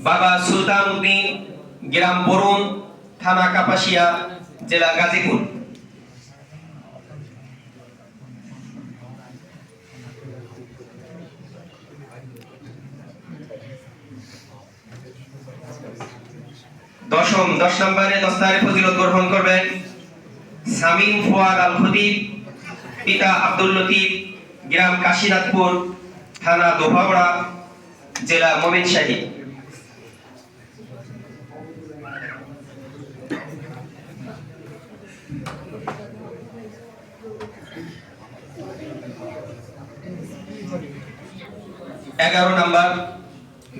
বাবা সুলতান উদ্দিন, গ্রাম বরুণ, থানা কাপাসিয়া, জেলা গাজীপুর। দশ নম্বরে দস্তারে ফজিলত গ্রহণ করবেন সামিম ফুয়াদ আল খতিব, পিতা আব্দুল লতিফ, গ্রাম কাশীনাথপুর, থানা দোভাওড়া, জেলা ময়মনসিংহ। এগারো নম্বর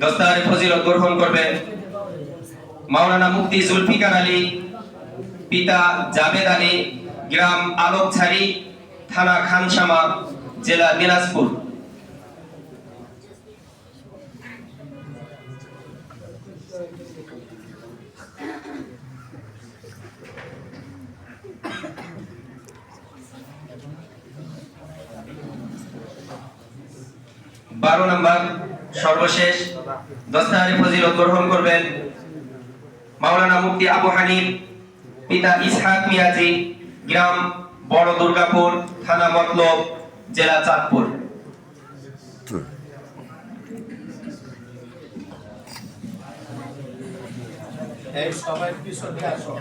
দস্তারে ফজিলত গ্রহণ করবেন মাওলানা মুফতি জুলফিকার আলী, পিতা জাবেদ আলী, গ্রাম আলোকছাড়ি, থানা খানসামা, জেলা দিনাজপুর। 12 নম্বর সর্বশেষ দস্তারে ফজিলত গ্রহণ করবেন মাওলানা মুফতি আবু হানিফ, পিতা ইসহাক মিয়াজি, গ্রাম বড় দুর্গাপুর, থানা মতলব, জেলা চাঁদপুর। এই সবাই পিছনে আসো।